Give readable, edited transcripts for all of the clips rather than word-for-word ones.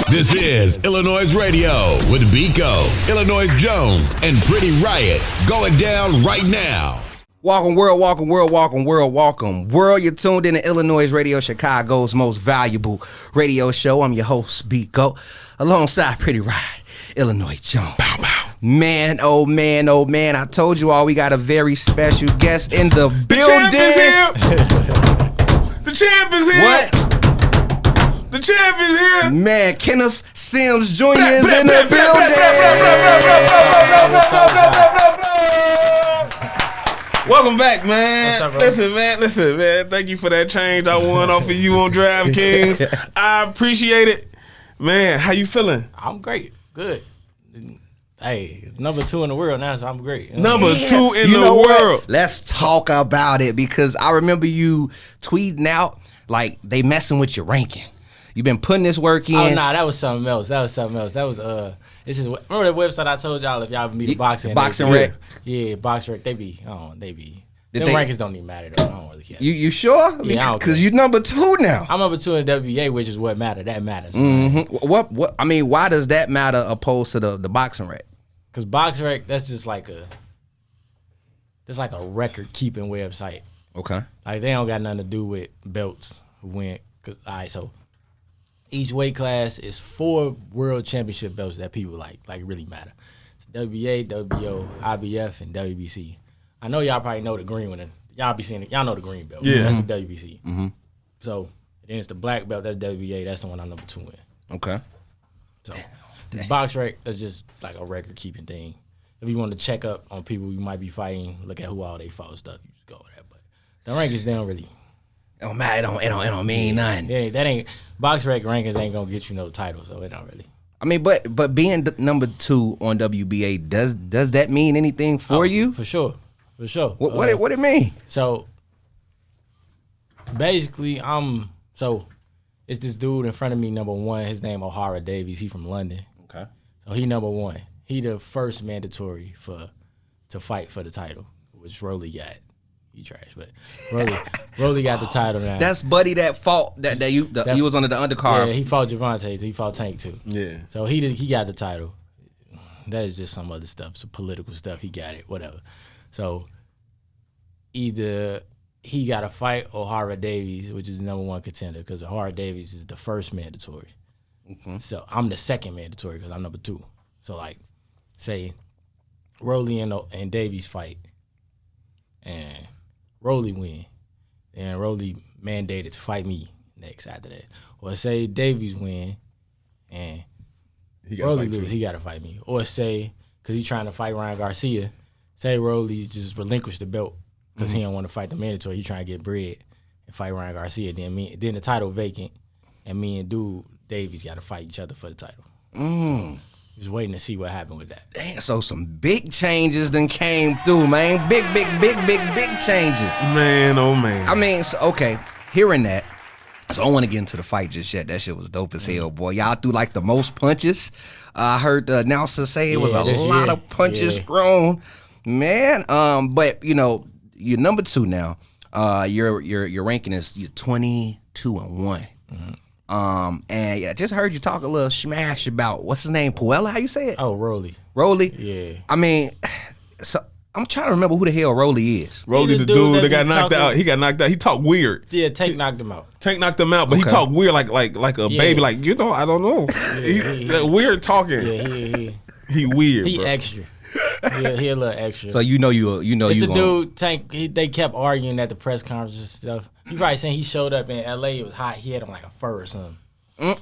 This is iLLANOiZE Radio with Biko, Illinois Jones, and Pretty Riot going down right now. Welcome world, welcome world, welcome world, welcome world. You're tuned in to iLLANOiZE Radio, Chicago's most valuable radio show. I'm your host, Biko, alongside Pretty Riot, Illinois Jones. Bow, bow. Man, oh man, oh man, I told you all we got a very special guest in the building. The champ is here. What? The champ is here. Man, Kenneth Sims Jr. is in the building. Welcome back, man. What's up, bro? Listen, man. Thank you for that change I won off of you on DraftKings. I appreciate it. Man, how you feeling? I'm great. Good. Hey, number 2 in the world now, so I'm great. Number 2 in You the know what? world. Let's talk about it because I remember you tweeting out like they messing with your ranking. You've been putting this work in. Oh, nah, that was something else. That was, this is, remember that website I told y'all if y'all ever meet a boxing? Boxing Rec. Yeah, Boxing Rec. Them Did rankings don't even matter, though. I don't really care. You sure? Yeah, I don't Because care. you're number 2 now. I'm number 2 in WBA, which is what matters. That matters. What? I mean, why does that matter opposed to the Boxing Rec? Because Boxing Rec, that's just like a record-keeping website. Okay. Like, they don't got nothing to do with belts who win. Cause, all right, so each weight class is 4 world championship belts that people like really matter. It's WBA, WBO, IBF, and WBC. I know y'all probably know the green one. Y'all be seeing it. Y'all know the green belt. Yeah. That's the WBC. Mm-hmm. So then it's the black belt. That's WBA. That's the one I'm number 2 in. Okay. So the Box Rec, that's just like a record-keeping thing. If you want to check up on people you might be fighting, look at who all they fought and stuff, you just go with that. But the rankings, they don't really. It don't matter. It don't mean nothing. Yeah, that ain't Box Rec rankings ain't gonna get you no title, so it don't really. I mean, but being number 2 on WBA, does that mean anything for you? For sure. What it mean? So basically, it's this dude in front of me, number 1. His name O'Hara Davies. He from London. Okay. So he number 1. He the first mandatory to fight for the title, which Rolly got. He trash, but Rolly got the title now. That's Buddy that fought that he was under the undercard. Yeah, he fought Javante. He fought Tank too. Yeah. So he got the title. That is just some other stuff, some political stuff. He got it, whatever. So either he got to fight O'Hara Davies, which is the number 1 contender, because O'Hara Davies is the first mandatory. Mm-hmm. So I'm the second mandatory because I'm number 2. So like, say Rolly and Davies fight, and Rolly win, and Rolly mandated to fight me next after that. Or say Davies win, and Rolly lose, he got to fight me. Or say, because he's trying to fight Ryan Garcia, say Rolly just relinquished the belt because he don't want to fight the mandatory. He trying to get bread and fight Ryan Garcia. Then the title vacant, and me and Davies got to fight each other for the title. Just waiting to see what happened with that. Damn, so some big changes then came through, man. Big changes. Man, oh man. I mean, so, okay, hearing that, so I don't want to get into the fight just yet. That shit was dope as hell, boy. Y'all threw like the most punches. I heard the announcer say it was a lot of punches thrown. Man, but you know, you're number 2 now. Your ranking is 22-1. Mm-hmm. And yeah, just heard you talk a little smash about what's his name, Puella? How you say it? Oh, Rolly. Yeah. I mean, so I'm trying to remember who the hell Rolly is. Rolly, the dude that got knocked out. He got knocked out. He talked weird. Yeah, Tank knocked him out. But he talked weird like a baby. Like, I don't know. That weird talking. Yeah, he weird. He bro. extra. He a little extra. So you know it's the dude Tank. They kept arguing at the press conference and stuff. You probably saying he showed up in LA. It was hot. He had on like a fur or something.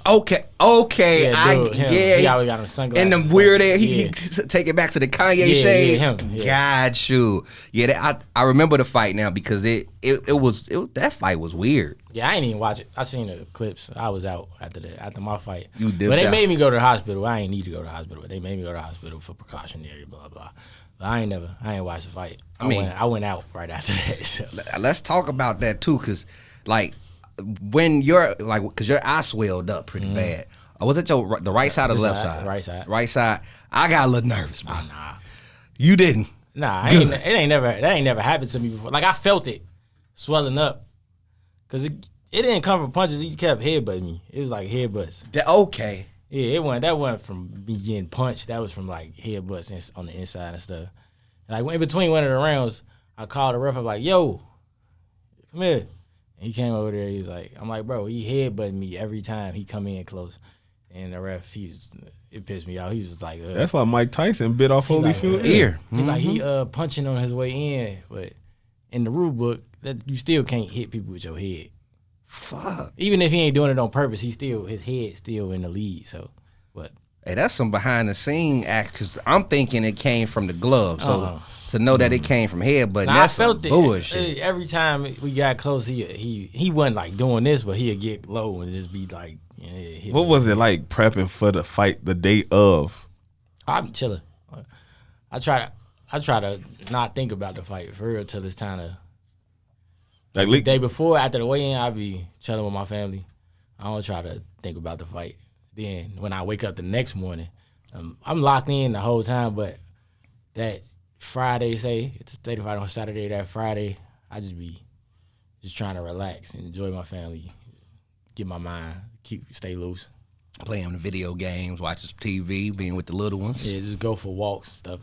Okay. He always got him sunglasses. And the weird air, he take it back to the Kanye shade. Yeah, him. Yeah. Got you. Yeah, I remember the fight now because it was that fight was weird. Yeah, I ain't even watch it. I seen the clips. I was out after my fight. You dipped But they out. made me go to the hospital. I ain't need to go to the hospital. But they made me go to the hospital for precautionary, blah blah. But I ain't watched the fight. I went out right after that. So. Let's talk about that too, cause like when you're like, cause your eye swelled up pretty bad. Was it the right side or the left side? Right side. Right side. I got a little nervous, bro. Nah. You didn't. Nah, that ain't never happened to me before. Like I felt it swelling up, cause it didn't come from punches. He kept headbutting me. It was like headbutts. Okay. That wasn't from me getting punched. That was from like headbutts on the inside and stuff. And like in between one of the rounds, I called the ref. I'm like, "Yo, come here." And he came over there. He's like, "I'm like, bro, he headbutted me every time he come in close." And the ref, it pissed me off. He was just like, that's why Mike Tyson bit off Holyfield's ear. He's like, he punching on his way in, but in the rule book, that you still can't hit people with your head. Fuck. Even if he ain't doing it on purpose, his head still in the lead. So, what? Hey, that's some behind the scene act. Cause I'm thinking it came from the glove. So to know that it came from head, but that's some bullshit. Every time we got close, he wasn't like doing this, but he'd get low and just be like, what was it like prepping for the fight the day of? I be chilling. I try to not think about the fight for real till it's time to. Like the day before, after the weigh-in, I be chilling with my family. I don't try to think about the fight. Then when I wake up the next morning, I'm locked in the whole time. But that Friday, say it's a state fight on Saturday. That Friday, I just be trying to relax and enjoy my family, get my mind, stay loose. Playing the video games, watching some TV, being with the little ones. Yeah, just go for walks and stuff.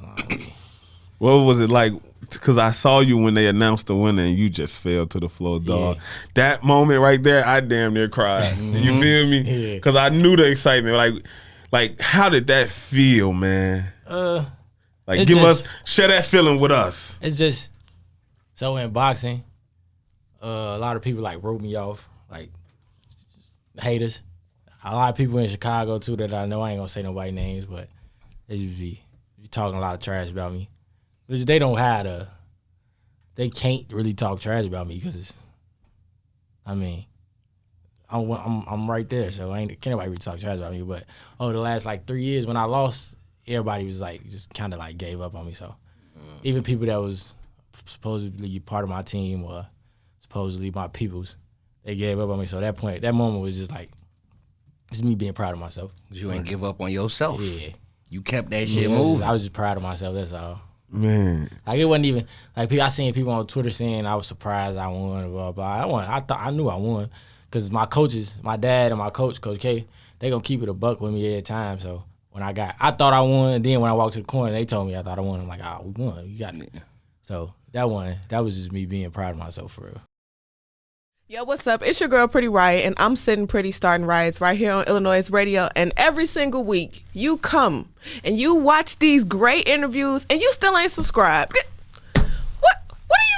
What was it like? Because I saw you when they announced the winner and you just fell to the floor, dog. Yeah. That moment right there, I damn near cried. You feel me? Because I knew the excitement. Like, how did that feel, man? Like, share that feeling with us. It's just, so in boxing, a lot of people like wrote me off, like haters. A lot of people in Chicago too that I know, I ain't gonna say nobody's names, but they just be talking a lot of trash about me. Which they don't have they can't really talk trash about me because I'm right there, so can't nobody really talk trash about me. But over the last like 3 years when I lost, everybody was like just kind of like gave up on me. So even people that was supposedly part of my team or supposedly my peoples, they gave up on me. So that moment was just like just me being proud of myself. You ain't give up on yourself. Yeah, you kept that shit moving. I was just proud of myself. That's all. Man, like it wasn't even like I seen people on Twitter saying I was surprised I won, blah blah. I knew I won because my coaches, my dad and my coach, Coach K, they gonna keep it a buck with me every time. So when I thought I won, and then when I walked to the corner, they told me I thought I won. I'm like, we won, you got it. So that was just me being proud of myself for real. Yo, what's up? It's your girl, Pretty Riot, and I'm sitting pretty starting riots right here on iLLANOiZE Radio. And every single week, you come and you watch these great interviews, and you still ain't subscribed. What are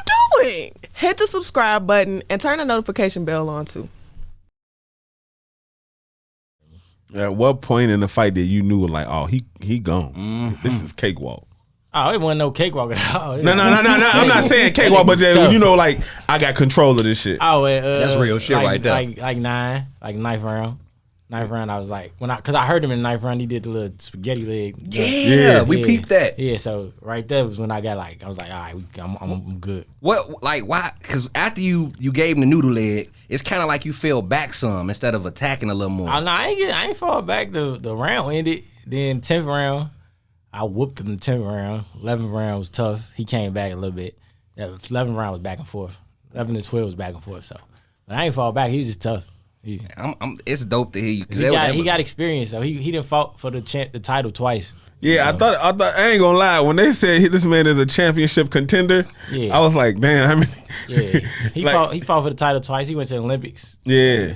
you doing? Hit the subscribe button and turn the notification bell on too. At what point in the fight did you knew like, oh, he gone? Mm-hmm. This is cakewalk. Oh, it wasn't no cakewalk at all. No. I'm not saying cakewalk, but you know, like I got control of this shit. Oh, that's real shit right there. Like ninth round. Ninth round, I was like, because I heard him in the ninth round, he did the little spaghetti leg. Yeah, we peeped that. Yeah, so right there was when I got I was like, all right, I'm good. What, like, why? Because after you gave him the noodle leg, it's kind of like you fell back some instead of attacking a little more. Oh, no, I ain't fall back. The round ended. Then 10th round, I whooped him the 10th round. 11th round was tough. He came back a little bit. 11th round was back and forth. 11 and 12 was back and forth. So, but I ain't fall back. He was just tough. It's dope to hear you. He got experience. So he didn't fought for the title twice. Yeah, I thought I ain't gonna lie. When they said this man is a championship contender, I was like, damn. He fought for the title twice. He went to the Olympics. Yeah.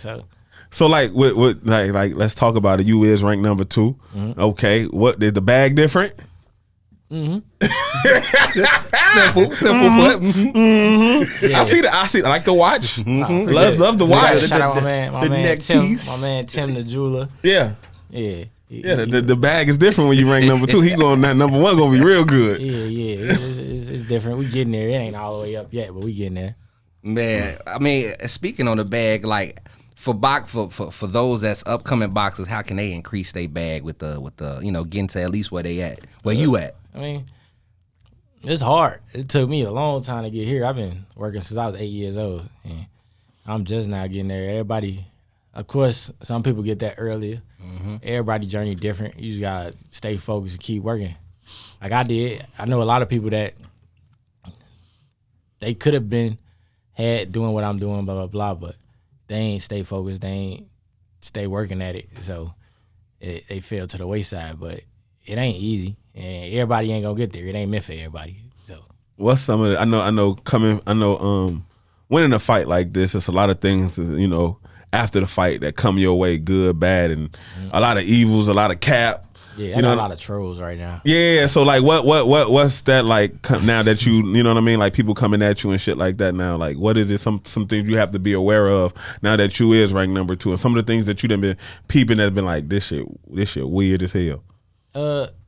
So like, with like, let's talk about it. You is ranked number 2. Mm-hmm. Okay, what is the bag different? Mm-hmm. simple, but yeah. I see. I like to watch. Mm-hmm. Love to watch. Shout out my man Tim the jeweler. Yeah. Yeah, the bag is different when you rank number 2. He going that number 1 gonna be real good. Yeah. It's different. We getting there. It ain't all the way up yet, but we getting there. Man, I mean, speaking on the bag, like for those that's upcoming boxers, how can they increase their bag with the getting to at least where they at? Where you at? I mean, it's hard. It took me a long time to get here. I've been working since I was 8 years old, and I'm just now getting there. Everybody, of course, some people get that earlier. Mm-hmm. Everybody's journey different. You just gotta stay focused and keep working. Like I did. I know a lot of people that they could have been doing what I'm doing, blah blah blah, but they ain't stay focused. They ain't stay working at it. So they fell to the wayside. But it ain't easy, and everybody ain't gonna get there. It ain't meant for everybody. So what's some of it? I know winning a fight like this, it's a lot of things, you know, after the fight that come your way, good, bad, and a lot of evils, a lot of cap. Yeah, you know, a lot of trolls right now. Yeah, so like, what's that like now that you know what I mean? Like people coming at you and shit like that now. Like, what is it? Some things you have to be aware of now that you is ranked number 2, and some of the things that you done been peeping that's been like this shit weird as hell.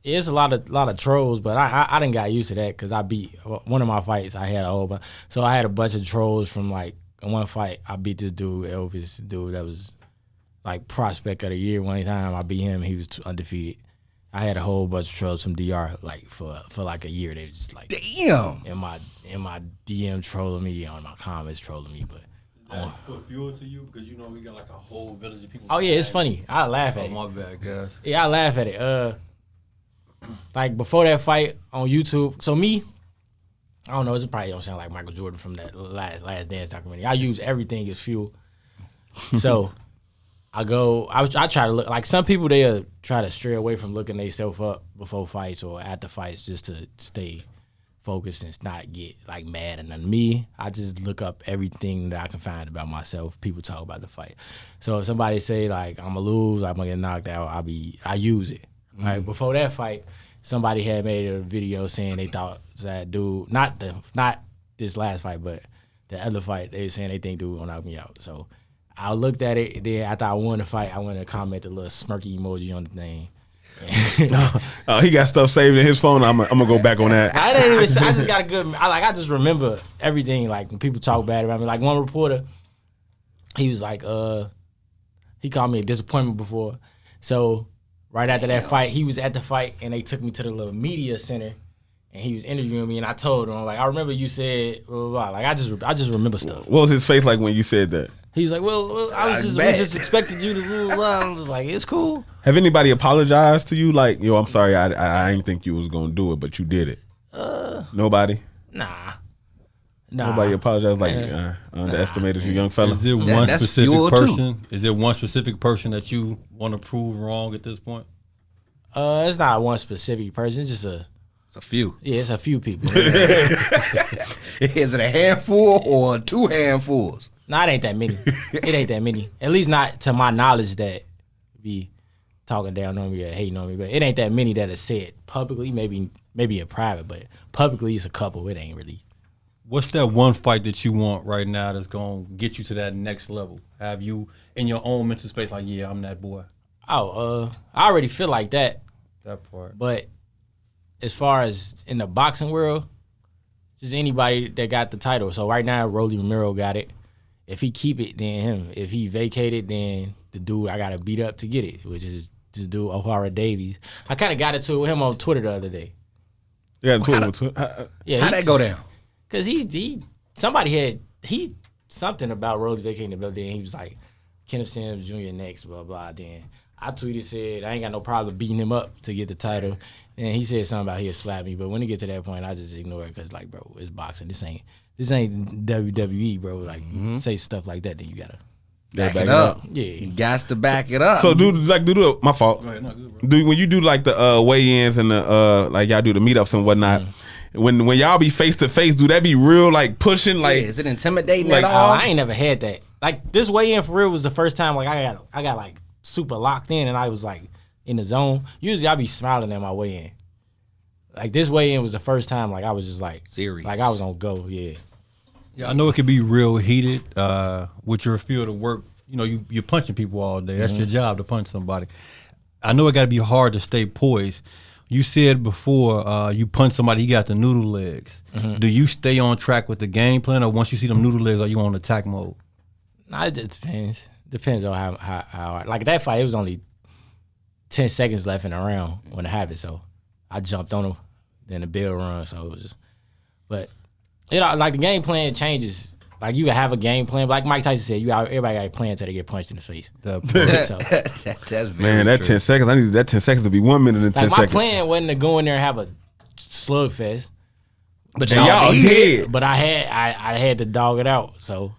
It's a lot of trolls, but I done got used to that because I beat one of my fights. I had a whole bunch, so I had a bunch of trolls from like in one fight. I beat this dude Elvis, the dude that was like prospect of the year. One time I beat him, he was undefeated. I had a whole bunch of trolls from DR like for like a year. They were just like damn in my DM trolling me, on my comments trolling me. But that put fuel to you because you know we got like a whole village of people. Oh yeah, it's funny. I laugh at it. My bad, guys. Yeah, I laugh at it. Like before that fight on YouTube. So me, I don't know. It probably don't sound like Michael Jordan from that last Dance documentary. I use everything as fuel. So I try to look like some people. They'll try to stray away from looking themselves up before fights or after fights just to stay focused and not get like mad. And then me, I just look up everything that I can find about myself. People talk about the fight. So if somebody say like I'm gonna lose, I'm gonna get knocked out, I use it. Right before that fight, somebody had made a video saying they thought that dude, not this last fight, but the other fight, they were saying they think dude gonna knock me out. So I looked at it. Then after I won the fight, I went to comment the little smirky emoji on the thing. He got stuff saved in his phone. I'm gonna go back on that. I just got a good. I just remember everything. Like when people talk bad about me. Like one reporter, he was like, he called me a disappointment before. So right after that fight, he was at the fight, and they took me to the little media center, and he was interviewing me, and I told him, like, I remember you said blah blah blah. Like I just remember stuff. What was his face like when you said that? He's like, well, we just expected you to blah blah. I was like, it's cool. Have anybody apologized to you? Like, yo, I'm sorry, I didn't think you was gonna do it, but you did it. Nobody. Nah. Nobody apologized. Like, underestimated you, young fella. Is there one specific person? Is there one specific person that you want to prove wrong at this point? It's not one specific person. It's just it's a few. Yeah, it's a few people. Is it a handful or 2 handfuls? Nah, it ain't that many. It ain't that many. At least not to my knowledge that be talking down on me or hating on me. But it ain't that many that have said publicly. Maybe in private, but publicly it's a couple. It ain't really. What's that one fight that you want right now that's going to get you to that next level? Have you in your own mental space like, yeah, I'm that boy? Oh, I already feel like that. That part. But as far as in the boxing world, just anybody that got the title. So right now, Rolly Romero got it. If he keep it, then him. If he vacate it, then the dude I got to beat up to get it, which is this dude, O'Hara Davies. I kind of got into it with him on Twitter the other day. Yeah, Twitter. Yeah, how'd that go down? Cause something about Rolly vacating the belt. Then he was like, Kenneth Sims Jr. next, blah blah. Then I tweeted said I ain't got no problem beating him up to get the title. And he said something about he'll slap me, but when it get to that point, I just ignore it because like, bro, it's boxing. This ain't WWE, bro. Like say stuff like that, then you gotta back it up. Yeah, you got to back it up. So my fault. Go ahead, no, good, bro. When you do like the weigh-ins and the like y'all do the meetups and whatnot. When y'all be face to face, do that be real like pushing? Like, is it intimidating like, at all? I ain't never had that. Like this weigh in for real was the first time like I got like super locked in and I was like in the zone. Usually I be smiling at my weigh in. Like this weigh in was the first time like I was just like serious. Like I was on go. Yeah. Yeah, I know it can be real heated with your field of work. You know, you're punching people all day. That's your job, to punch somebody. I know it got to be hard to stay poised. You said before you punch somebody, you got the noodle legs. Do you stay on track with the game plan, or once you see them noodle legs, are you on attack mode? Nah, it just depends. Depends on how like that fight. It was only 10 seconds left in the round when it happened, so I jumped on him. Then the bell run, so it was just. But like the game plan changes. Like you have a game plan, like Mike Tyson said, everybody got a plan until they get punched in the face. That's very man, that true. 10 seconds. I need that 10 seconds to be 1 minute and 10 my seconds. My plan wasn't to go in there and have a slugfest, but y'all did. But I had to dog it out. So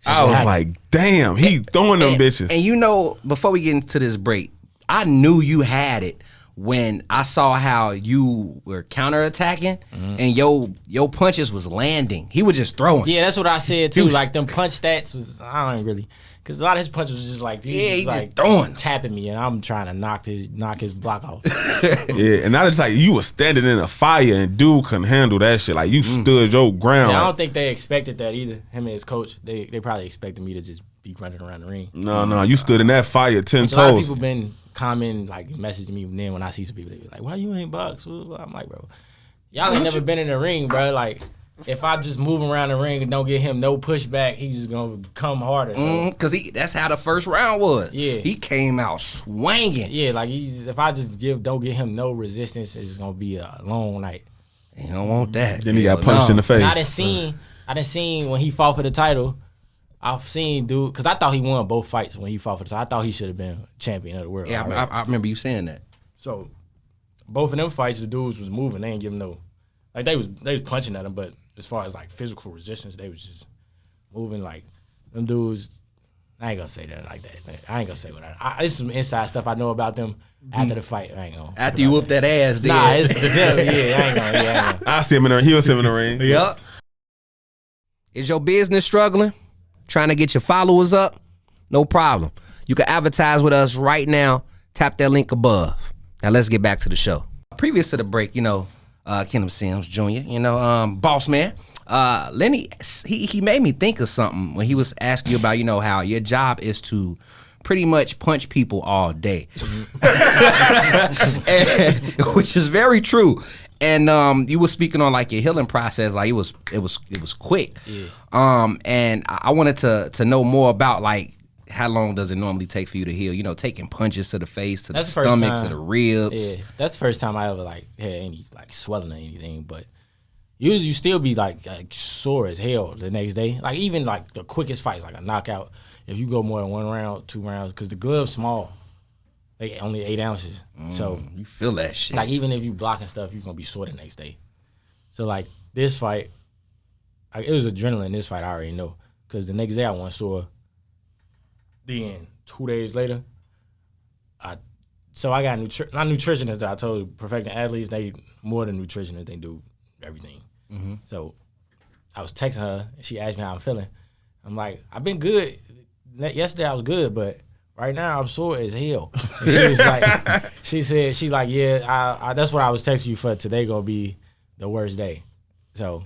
I was like, damn, he throwing them bitches. And you know, before we get into this break, I knew you had it when I saw how you were counterattacking and your punches was landing. He was just throwing. Yeah, that's what I said too. Like them punch stats was I don't really, because a lot of his punches was just like he was just like throwing, tapping me, and I'm trying to knock his block off. Yeah, and I just like you was standing in a fire and dude couldn't handle that shit. Like you stood your ground. Yeah, I like, don't think they expected that either. Him and his coach, they probably expected me to just be running around the ring. no, you stood in that fire 10 Which a lot of toes. people been commenting, like messaging me. Then when I see some people, they be like, "Why you ain't box?" I'm like, bro, y'all ain't never been in the ring, bro. Like, if I just move around the ring and don't get him no pushback, he's just gonna come harder. So. Cause that's how the first round was. Yeah, he came out swinging. Yeah, like if I just don't get him no resistance, it's gonna be a long night. You don't want that. Then he got punched in the face. And I done seen when he fought for the title. I've seen dude, because I thought he won both fights when he fought for the title. I thought he should have been champion of the world. Yeah, I remember you saying that. So both of them fights, the dudes was moving. They ain't give him no, like they was punching at him, but as far as like physical resistance, they was just moving. Like them dudes, I ain't gonna say that like that. I ain't gonna say what this is some inside stuff I know about them after the fight. I ain't gonna. After you whoop that ass, dude. Nah, it's the devil. Yeah, I ain't gonna. Yeah, I see him in the He'll see him in the ring. Yep. Is your business struggling? Trying to get your followers up? No problem. You can advertise with us right now. Tap that link above. Now let's get back to the show. Previous to the break, Kenneth Sims Jr., Bossman. Lenny, he made me think of something when he was asking you about, how your job is to pretty much punch people all day, which is very true. And you were speaking on like your healing process, like it was quick. Yeah. And I wanted to know more about like how long does it normally take for you to heal? Taking punches to the face, to the stomach, to the ribs. Yeah, that's the first time I ever like had any like swelling or anything. But usually you still be like sore as hell the next day. Like even like the quickest fights, like a knockout, if you go more than 1 round, 2 rounds, because the glove's small. They only 8 ounces. So you feel that shit. Like even if you blocking stuff, you're gonna be sore the next day. So like this fight, it was adrenaline. This fight I already know, because the next day I wasn't sore. Then 2 days later, I got not nutritionists that I told you, perfecting athletes, they more than nutritionists, they do everything. Mm-hmm. So I was texting her, and she asked me how I'm feeling. I'm like, I've been good. Yesterday I was good, but right now I'm sore as hell. And she was like, she's like, yeah, I that's what I was texting you for. Today gonna be the worst day. So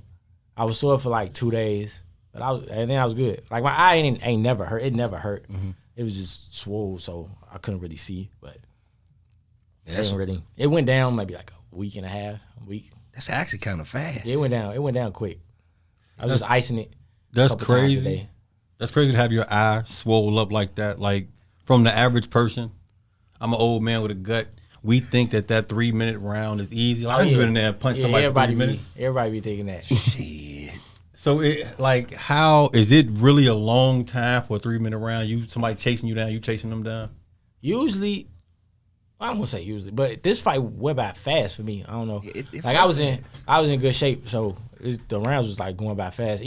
I was sore for like 2 days, but then I was good. Like my eye ain't never hurt. It never hurt. Mm-hmm. It was just swole, so I couldn't really see. But it went down maybe like a week and a half. That's actually kind of fast. Yeah, it went down. It went down quick. I was just icing it. That's crazy. That's crazy to have your eye swole up like that. Like from the average person, I'm an old man with a gut. We think that 3-minute round is easy. Like, I'm in there and punch somebody for 3 minutes. Everybody be thinking that. Shit. So how is it really a long time for a 3-minute round? Somebody chasing you down, you chasing them down? Usually, I don't want to say usually, but this fight went by fast for me. I don't know. I was in good shape, so the rounds was like going by fast.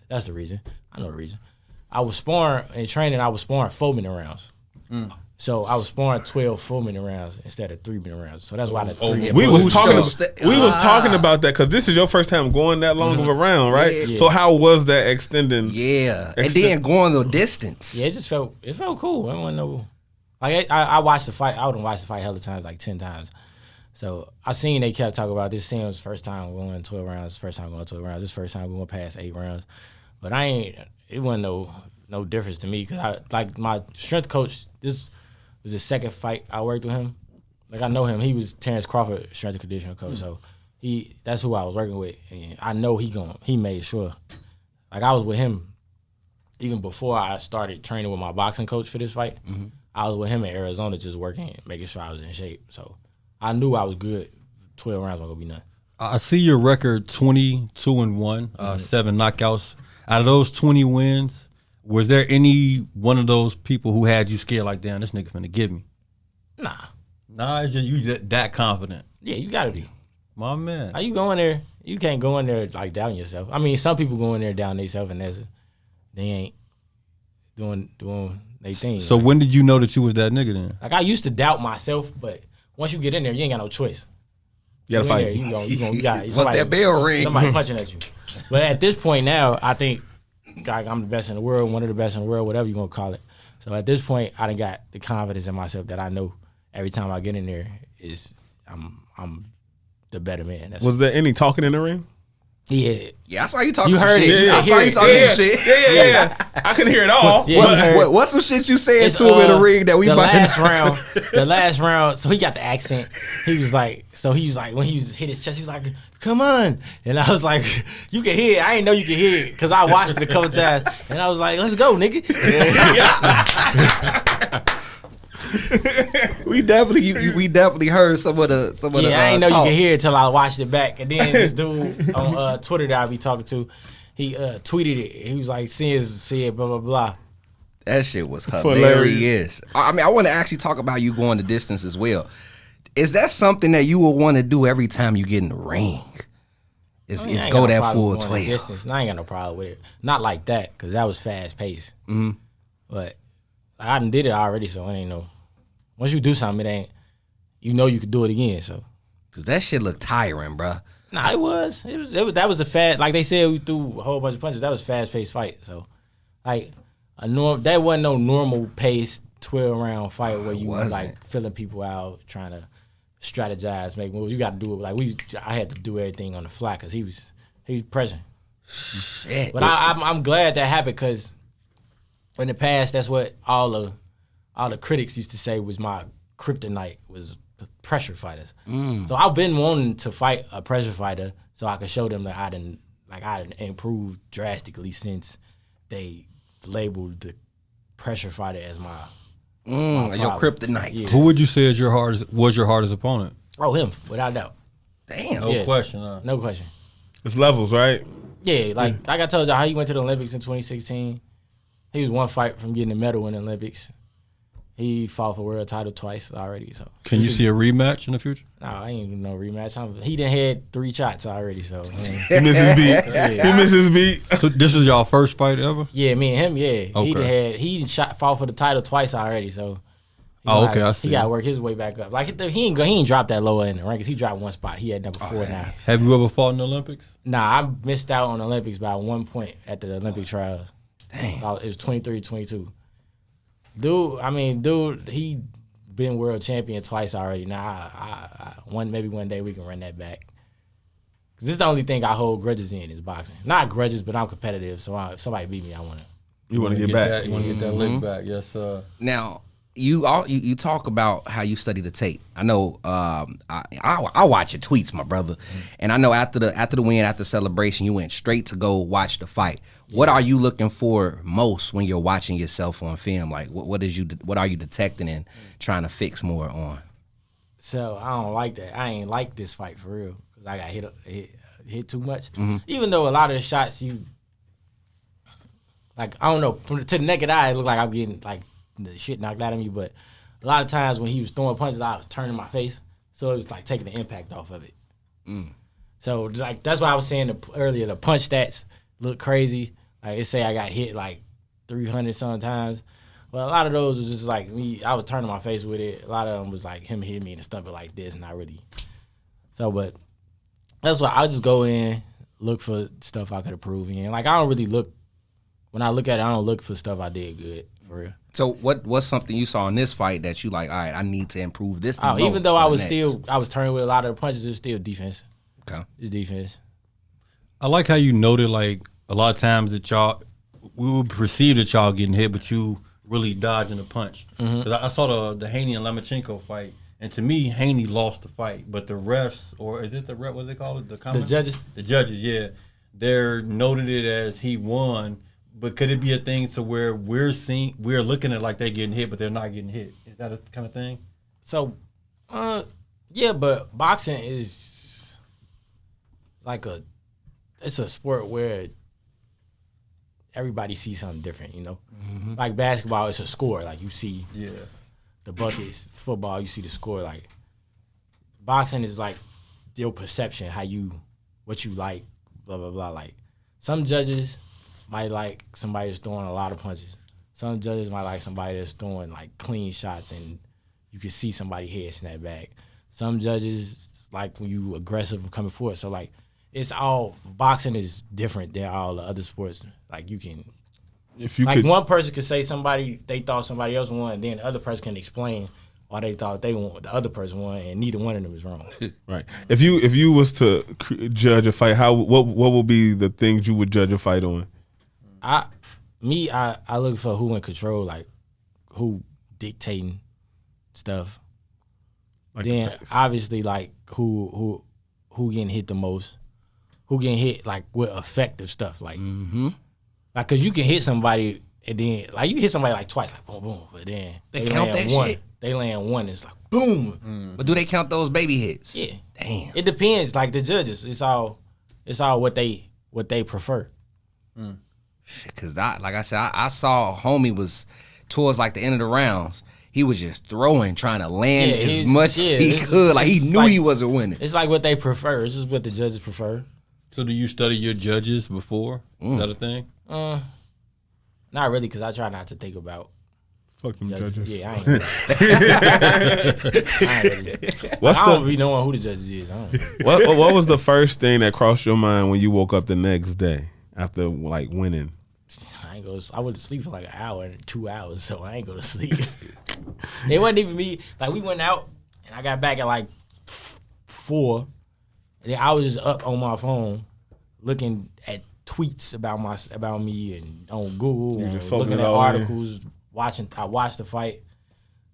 That's the reason. I know the reason. I was sparring in training. I was sparring 4-minute rounds. So I was sparring 12 4-minute rounds instead of 3-minute rounds. So that's why the 3-minute. We was talking about that because this is your first time going that long of a round, right? Yeah. So how was that extending? Yeah, and then going the distance. Yeah, it felt cool. I don't know. Like I watched the fight. I would watch the fight hella times, like 10 times. So I seen they kept talking about this. Sam's first time going 12 rounds. First time going 12 rounds. This first time going past 8 rounds. But it wasn't no difference to me because my strength coach. This was the second fight I worked with him. Like I know him. He was Terrence Crawford strength and conditioning coach. So that's who I was working with, and I know he made sure. Like I was with him even before I started training with my boxing coach for this fight. Mm-hmm. I was with him in Arizona just working, making sure I was in shape. So I knew I was good. 12 rounds wasn't gonna be nothing. I see your record 22-1, 7 knockouts. Out of those 20 wins, was there any one of those people who had you scared like, damn, this nigga finna get me? Nah, it's just you that confident. Yeah, you gotta be. My man. How you go in there? You can't go in there like doubting yourself. I mean, some people go in there doubting themselves and they ain't doing they thing. So when did you know that you was that nigga then? Like I used to doubt myself, but once you get in there, you ain't got no choice. You gotta fight. You got Once that bell ring, somebody punching at you. But at this point now, I think like I'm the best in the world, one of the best in the world, whatever you gonna call it. So at this point, I done got the confidence in myself that I know every time I get in there is I'm the better man. That's Was there any talking in the ring? yeah. I saw you talking. You heard shit. it. I saw you talking some shit. Yeah. I couldn't hear it all. What's some shit you said to him in the ring that we the might last round, so he got the accent. He was like when he was hit his chest, he was like, "Come on," and I was like, "You can hear it." I didn't know you could hear it because I watched it a couple times, and I was like, "Let's go, nigga." we definitely heard some of the I didn't know talk. you could hear it till I watched it back, and then this dude on Twitter that I be talking to, he tweeted it. He was like, said blah blah blah. That shit was hilarious. I mean, I want to actually talk about you going the distance as well. Is that something that you would want to do every time you get in the ring? Is go that full 12? Distance. I ain't got no problem with it. Not like that, because that was fast paced. Mm-hmm. But I done did it already, so it ain't no. Once you do something, it ain't. You know you could do it again. So. Cause that shit looked tiring, bro. Nah, it was. That was a fast. Like they said, we threw a whole bunch of punches. That was fast paced fight. So, like that wasn't no normal paced 12-round fight where you like filling people out, trying to strategize, make moves. You got to do it like I had to do everything on the fly because he was present. Shit. But I'm glad that happened because in the past that's what all the critics used to say was my kryptonite was pressure fighters. So I've been wanting to fight a pressure fighter so I could show them that I didn't improved drastically since they labeled the pressure fighter as my your kryptonite. Yeah. Who would you say is your hardest opponent? Oh, him, without a doubt. Damn. No question. No question. It's levels, right? Yeah, like I told y'all how he went to the Olympics in 2016. He was one fight from getting a medal in the Olympics. He fought for world title twice already. So can you see a rematch in the future? No, I ain't even no rematch. He done had 3 shots already. So he missed his beat. He missed his beat. So this is y'all first fight ever? Yeah, me and him. Yeah, okay. He fought for the title twice already. So okay, I see. He got to work his way back up. Like he ain't dropped that lower in the rankings. He dropped one spot. He had number 4 now. Have you ever fought in the Olympics? Nah, I missed out on the Olympics by 1 point at the Olympic trials. Dang. It was 23-22. Dude, he been world champion twice already. Now, maybe one day we can run that back. Cause this is the only thing I hold grudges in is boxing. Not grudges, but I'm competitive. So if somebody beat me, I want to. You want to get back. You want to get that lick back, yes, sir. Now, you talk about how you study the tape. I know I watch your tweets, my brother, and I know after the win, after the celebration, you went straight to go watch the fight. Yeah. What are you looking for most when you're watching yourself on film? Like what are you detecting and trying to fix more on? So I don't like that. I ain't like this fight for real because I got hit too much. Mm-hmm. Even though a lot of the shots I don't know, to the naked eye, it looked like I'm getting like the shit knocked out of me, but a lot of times when he was throwing punches, I was turning my face, so it was like taking the impact off of it. So like that's why I was saying earlier, the punch stats look crazy. Like it say I got hit like 300 sometimes, but a lot of those was just like me. I was turning my face with it. A lot of them was like him hitting me in the stomach like this, not really. So, but that's why I just go in, look for stuff I could improve in. Like I don't really look when I look at it. I don't look for stuff I did good for real. So what's something you saw in this fight that you like, all right, I need to improve this? Even though I was turning with a lot of the punches, it was still defense. Okay. It's defense. I like how you noted like a lot of times that we would perceive that y'all getting hit, but you really dodging the punch. Because I saw the Haney and Lomachenko fight, and to me, Haney lost the fight, but the refs, or is it the ref, what do they call it? The judges? The judges, yeah. They're noted it as he won. But could it be a thing to where we're looking at like they're getting hit, but they're not getting hit? Is that a kind of thing? So, yeah, but boxing is like it's a sport where everybody sees something different, you know? Mm-hmm. Like basketball, it's a score. Like you see the buckets. Football, you see the score. Like boxing is like your perception, what you like, blah, blah, blah. Like some judges might like somebody that's throwing a lot of punches. Some judges might like somebody that's throwing like clean shots and you can see somebody head snap back. Some judges like when you aggressive coming forward. So like it's all boxing is different than all the other sports. Like you can, If you like could, one person could say they thought somebody else won, and then the other person can explain why they thought they won, the other person won, and neither one of them is wrong. right? If you was to judge a fight, what would be the things you would judge a fight on? I look for who in control, like who dictating stuff. Like Then obviously like who getting hit the most, who getting hit like with effective stuff, like like cause you can hit somebody and then like you hit somebody like twice, like boom boom, but then They count land that one. shit? They land one, it's like boom. But do they count those baby hits? Yeah, Damn. it depends. Like the judges, it's all what they prefer. Because like I said, I saw homie was towards like the end of the rounds. He was just throwing, trying to land Yeah, as he's- much as yeah, he it's- could. Like he it's knew like- he wasn't winning. It's like what they prefer. It's just what the judges prefer. So do you study your judges before? Is that a thing? Not really, because I try not to think about Fuck them judges. judges. Yeah, I ain't really. What's I don't the be knowing who the judges is. I don't know. what was the first thing that crossed your mind when you woke up the next day after like winning? I went to sleep for like an hour and 2 hours, so I ain't go to sleep. It wasn't even me. Like we went out and I got back at like 4, and then I was just up on my phone looking at tweets about me and on Google, and just soaking looking it at all in. articles. I watched the fight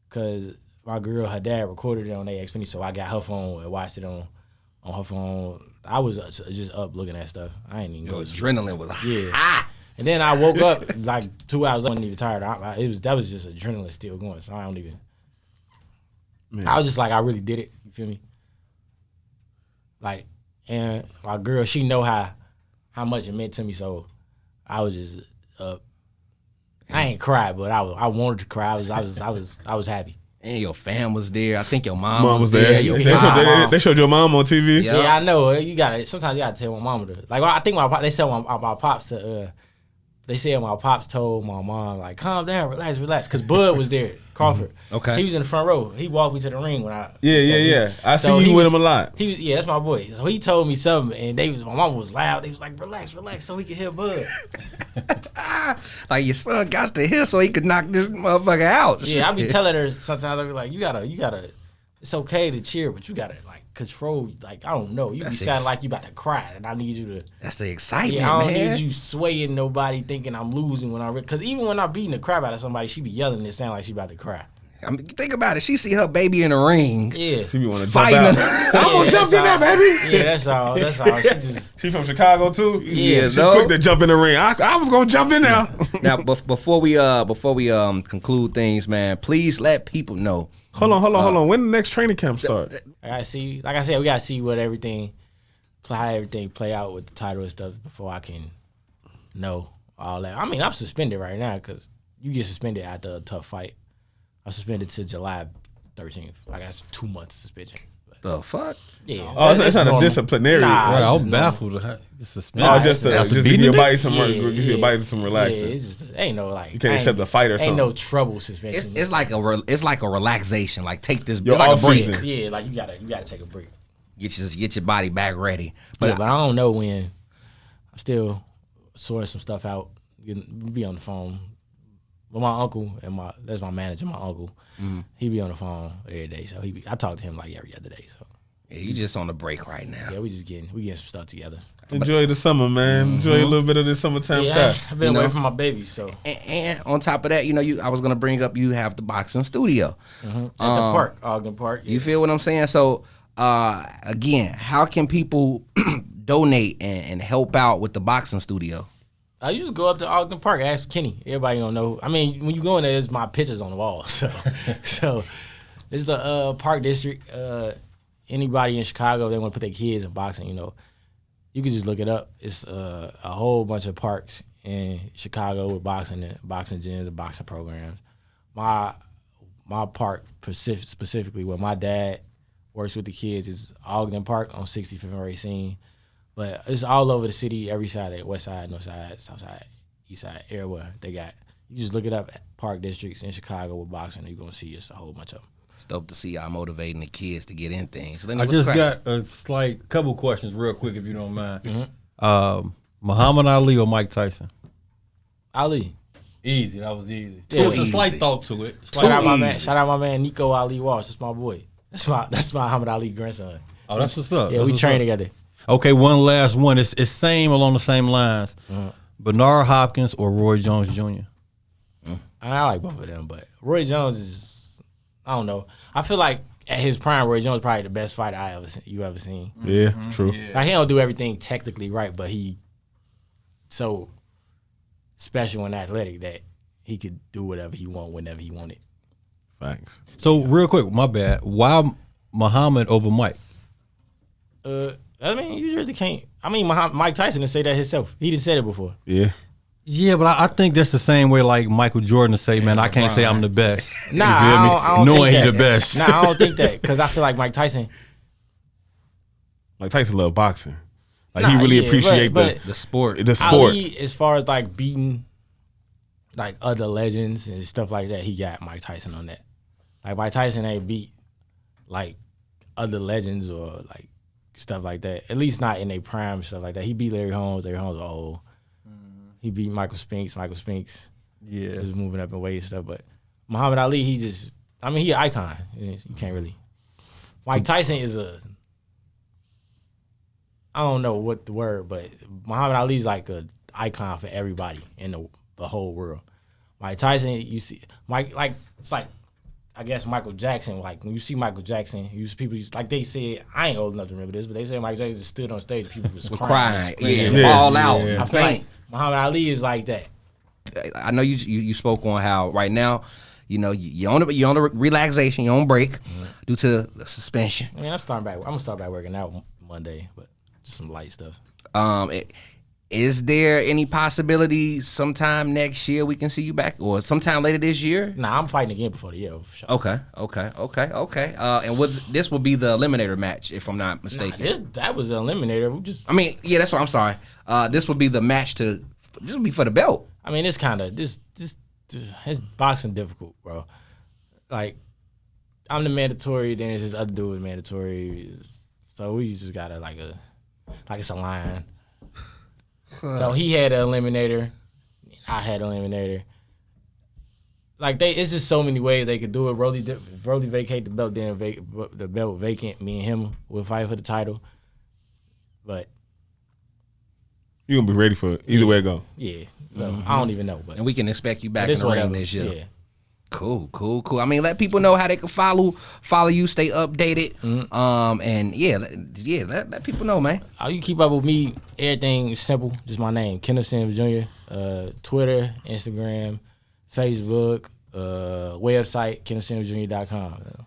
because my girl, her dad recorded it on their Xfinity, so I got her phone and watched it on her phone. I was just up looking at stuff. I ain't even Your go to sleep. adrenaline was Yeah. high. And then I woke up like 2 hours. I wasn't even tired. That was just adrenaline still going. So I don't even. Man. I was just like, I really did it. You feel me? Like, and my girl, she know how much it meant to me. So I was just up. I ain't cried, but I wanted to cry. I was happy. And your fam was there. I think your mom was there. Your They mom. they showed your mom on TV. Yeah. Yeah, I know. You gotta. Sometimes you gotta tell my mama to. Like, I think they said my pops to. They said my pops told my mom like, calm down, relax, because Bud was there, Crawford. Okay. He was in the front row. He walked me to the ring when I. Yeah. I So see he you with was- him a lot. He was, that's my boy. So he told me something, and my mama was loud. They was like, relax, so he could hear Bud. Like your son got to hear so he could knock this motherfucker out. Yeah, I be telling her sometimes. I be like, you gotta. It's okay to cheer, but you gotta like control. Like I don't know, you be That's sounding like you about to cry, and I need you to. That's the excitement, Yeah, I don't man. need you swaying nobody thinking I'm losing when because even when I'm beating the crap out of somebody, she be yelling and sound like she about to cry. I mean, think about it. She see her baby in the ring. Yeah. She be want to jump Fighting out. her. I'm gonna jump in there, baby. Yeah, that's all. She just She from Chicago too. Yeah, she no. quick to jump in the ring. I was gonna jump in there. Now, before we conclude things, man, please let people know. Hold on. When the next training camp start? I gotta see. Like I said, we gotta see how everything play out with the title and stuff before I can know all that. I mean, I'm suspended right now because you get suspended after a tough fight. I'm suspended to July 13th. I got 2 months suspension. The fuck? Yeah. Oh, it's not a normal. disciplinary. Nah, Right, I was it's normal. baffled. Oh, just to After give beating your it? body some Yeah, give your body some Yeah, relaxing. it's just ain't no like You can't accept the fight or ain't something. no trouble suspension. It's like a relaxation. Like take this. Your It's like a off break. season. yeah, like you gotta take a break. Get your body back ready. But I don't know when. I'm still sorting some stuff out. Be on the phone. But my uncle that's my manager. My uncle, he be on the phone every day. So I talk to him like every other day. So Yeah, you just on the break right now. yeah, we getting some stuff together. Enjoy the summer, man. Enjoy a little bit of this summertime Yeah, shot. I've been You away know? from my baby, so And on top of that, I was gonna bring up you have the boxing studio. at the park, Ogden Park. Yeah. You feel what I'm saying? So again, how can people donate and help out with the boxing studio? I used to go up to Ogden Park, ask Kenny. Everybody don't know. I mean, when you go in there, there's my pictures on the wall. So it's the Park District. Anybody in Chicago, they want to put their kids in boxing, you can just look it up. It's a whole bunch of parks in Chicago with boxing gyms and boxing programs. My park specifically where my dad works with the kids is Ogden Park on 65th and Racine. But it's all over the city, every side, west side, north side, south side, east side, everywhere. They got, You just look it up at Park Districts in Chicago with boxing, and you're gonna see just a whole bunch of them. It's dope to see y'all motivating the kids to get in things. So I just got a slight couple questions real quick, if you don't mind. Muhammad Ali or Mike Tyson? Ali. Easy. That was easy. Yeah, It was a easy. slight thought to it. Shout out my man Nico Ali Walsh. That's my boy. That's my Muhammad Ali grandson. Oh, that's what's up. Yeah, That's we what's train up. together. Okay, one last one. It's same along the same lines. Bernard Hopkins or Roy Jones Jr.? I like both of them, but Roy Jones is, I don't know. I feel like at his prime, Roy Jones is probably the best fighter you ever seen. Yeah, true. Like, he don't do everything technically right, but he so special and athletic that he could do whatever he want whenever he wanted. Thanks. So real quick, my bad. Why Muhammad over Mike? I mean, you really can't. I mean, Mike Tyson didn't say that himself. He didn't said it before. Yeah. Yeah, but I think that's the same way like Michael Jordan to say, man, I can't say I'm the best. Nah, You feel me? I don't Knowing think he that. the best. Nah, I don't think that, because I feel like Mike Tyson. Like Tyson love boxing. Like he really appreciate the sport. the sport. Ali, as far as like beating like other legends and stuff like that, he got Mike Tyson on that. Like Mike Tyson ain't beat like other legends or like stuff like that. At least not in their prime, stuff like that. He beat Larry Holmes. Larry Holmes was old. He beat Michael Spinks. Michael Spinks was moving up in weight and stuff. But Muhammad Ali, he an icon. You can't really. Mike Tyson is I don't know what the word, but Muhammad Ali's like an icon for everybody in the whole world. Mike Tyson, you see, it's like, I guess Michael Jackson. Like when you see Michael Jackson, people like they said, I ain't old enough to remember this, but they said Michael Jackson just stood on stage, people was crying, fall out. Yeah. I think Muhammad Ali is like that. I know you spoke on how right now, you're on the relaxation, you're on break due to the suspension. I mean, I'm gonna start back working out Monday, but just some light stuff. Is there any possibility sometime next year we can see you back, or sometime later this year? Nah, I'm fighting again before the year. For sure. Okay. And this will be the Eliminator match, if I'm not mistaken. That was the Eliminator. That's what I'm sorry. This will be the match this will be for the belt. I mean, it's kind of this. It's boxing difficult, bro. Like, I'm the mandatory, then it's this other dude is mandatory, so we just gotta like it's a line. So he had an eliminator, I had an eliminator. Like it's just so many ways they could do it. Rolly vacate the belt, then the belt vacant. Me and him will fight for the title, but You gonna be ready for it either way it go. yeah, so I don't even know. But And we can expect you back in the ring this year. Yeah. Cool. I mean, let people know how they can follow you, stay updated. And let people know, man. You can keep up with me. Everything is simple. Just my name, Kenneth Sims Jr. Twitter, Instagram, Facebook, website, KennethSimsJr.com.